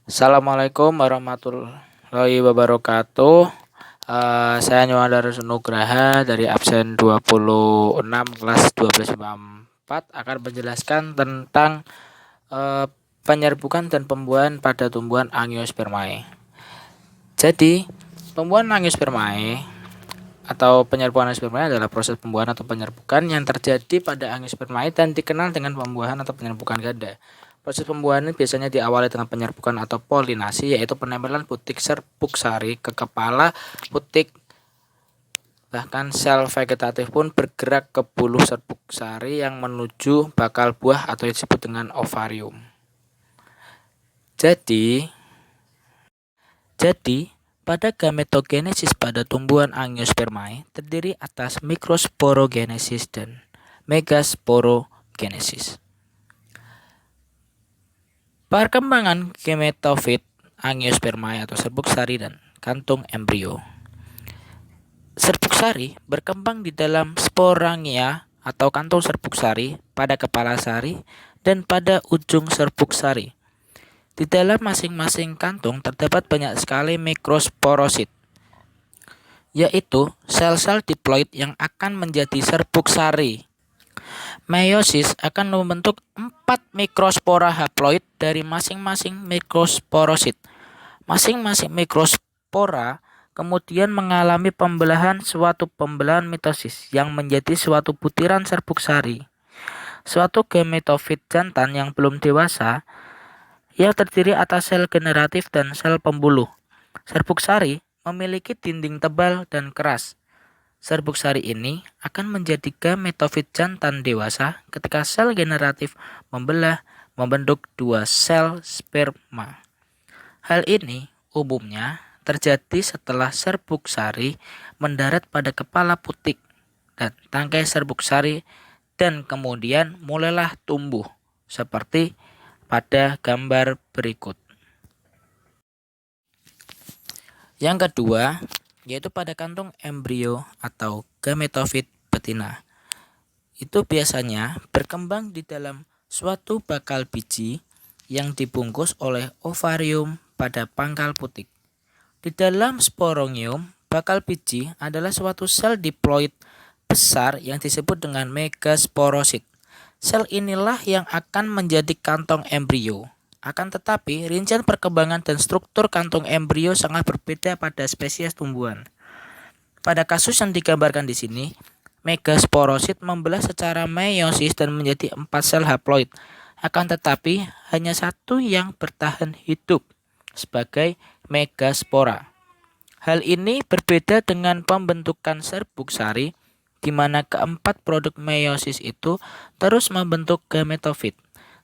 Assalamualaikum warahmatullahi wabarakatuh. Saya Nyuandar Nugraha dari absen 26 kelas 1254 akan menjelaskan tentang penyerbukan dan pembuahan pada tumbuhan Angiospermae. Jadi, pembuahan Angiospermae atau penyerbukan Angiospermae adalah proses pembuahan atau penyerbukan yang terjadi pada Angiospermae dan dikenal dengan pembuahan atau penyerbukan ganda. Proses pembuahan ini biasanya diawali dengan penyerbukan atau polinasi, yaitu penempelan putik serbuk sari ke kepala putik. Bahkan sel vegetatif pun bergerak ke buluh serbuk sari yang menuju bakal buah atau disebut dengan ovarium. Jadi pada gametogenesis pada tumbuhan Angiospermae terdiri atas mikrosporogenesis dan megasporogenesis. Perkembangan gametofit Angiospermae atau serbuk sari dan kantung embrio. Serbuk sari berkembang di dalam sporangia atau kantung serbuk sari, pada kepala sari, dan pada ujung serbuk sari. Di dalam masing-masing kantung terdapat banyak sekali mikrosporosit, yaitu sel-sel diploid yang akan menjadi serbuk sari. Meiosis akan membentuk 4 mikrospora haploid dari masing-masing mikrosporosit. Masing-masing mikrospora kemudian mengalami suatu pembelahan mitosis yang menjadi suatu butiran serbuk sari. Suatu gametofit jantan yang belum dewasa yang terdiri atas sel generatif dan sel pembuluh. Serbuk sari memiliki dinding tebal dan keras. Serbuk sari ini akan menjadi gametofit jantan dewasa ketika sel generatif membelah membentuk 2 sel sperma. Hal ini umumnya terjadi setelah serbuk sari mendarat pada kepala putik dan tangkai serbuk sari dan kemudian mulailah tumbuh seperti pada gambar berikut. Yang kedua, yaitu pada kantung embrio atau gametofit betina. Itu biasanya berkembang di dalam suatu bakal biji yang dibungkus oleh ovarium pada pangkal putik. Di dalam sporongium, bakal biji adalah suatu sel diploid besar yang disebut dengan megasporosit. Sel inilah yang akan menjadi kantong embrio. Akan tetapi, rincian perkembangan dan struktur kantong embrio sangat berbeda pada spesies tumbuhan. Pada kasus yang digambarkan di sini, megasporosit membelah secara meiosis dan menjadi 4 sel haploid. Akan tetapi, hanya satu yang bertahan hidup sebagai megaspora. Hal ini berbeda dengan pembentukan serbuk sari, di mana keempat produk meiosis itu terus membentuk gametofit.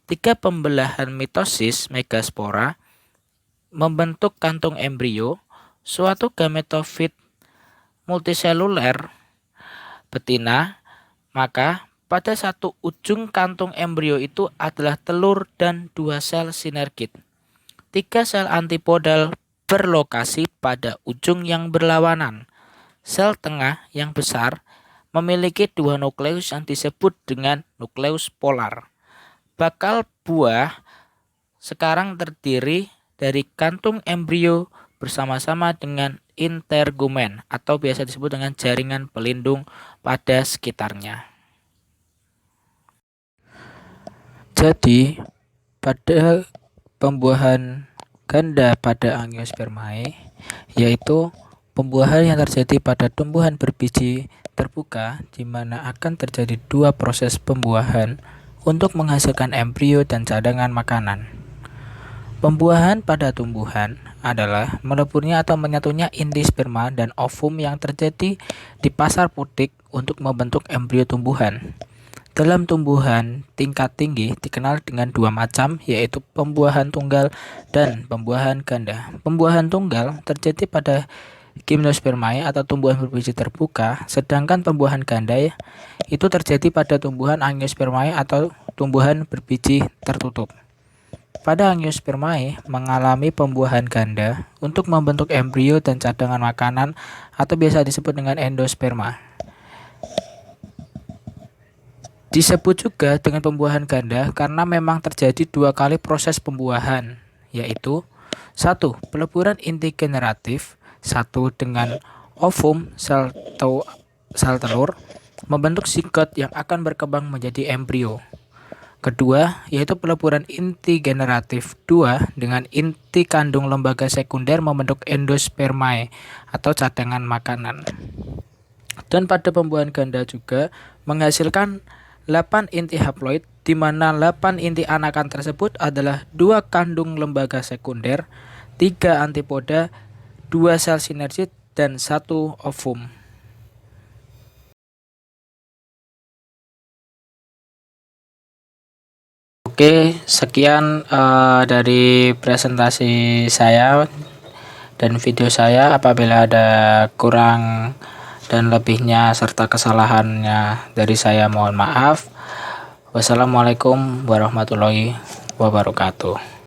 3 pembelahan mitosis megaspora membentuk kantung embrio, suatu gametofit multiseluler betina, maka pada satu ujung kantung embrio itu adalah telur dan 2 sel sinergit. 3 sel antipodal berlokasi pada ujung yang berlawanan. Sel tengah yang besar memiliki 2 nukleus yang disebut dengan nukleus polar. Bakal buah sekarang terdiri dari kantung embrio bersama-sama dengan intergumen atau biasa disebut dengan jaringan pelindung pada sekitarnya. Jadi, pada pembuahan ganda pada Angiospermae, yaitu pembuahan yang terjadi pada tumbuhan berbiji terbuka, di mana akan terjadi 2 proses pembuahan untuk menghasilkan embrio dan cadangan makanan. Pembuahan pada tumbuhan adalah meleburnya atau menyatunya inti sperma dan ovum yang terjadi di pasar putik untuk membentuk embrio tumbuhan. Dalam tumbuhan tingkat tinggi dikenal dengan 2 macam, yaitu pembuahan tunggal dan pembuahan ganda. Pembuahan tunggal terjadi pada Gymnospermae atau tumbuhan berbiji terbuka, sedangkan pembuahan ganda itu terjadi pada tumbuhan Angiospermae atau tumbuhan berbiji tertutup. Pada Angiospermae mengalami pembuahan ganda untuk membentuk embrio dan cadangan makanan atau biasa disebut dengan endosperma. Disebut juga dengan pembuahan ganda karena memang terjadi 2 kali proses pembuahan, yaitu 1. Peleburan inti generatif. 1. Dengan ovum sel telur membentuk zigot yang akan berkembang menjadi embrio. Kedua, yaitu peleburan inti generatif. 2. Dengan inti kandung lembaga sekunder membentuk endospermae atau cadangan makanan. Dan pada pembuahan ganda juga menghasilkan 8 inti haploid, di mana 8 inti anakan tersebut adalah 2 kandung lembaga sekunder, 3 antipoda, 2 sel sinergit, dan 1 ovum. Oke, sekian dari presentasi saya dan video saya. Apabila ada kurang dan lebihnya serta kesalahannya dari saya, mohon maaf. Wassalamualaikum warahmatullahi wabarakatuh.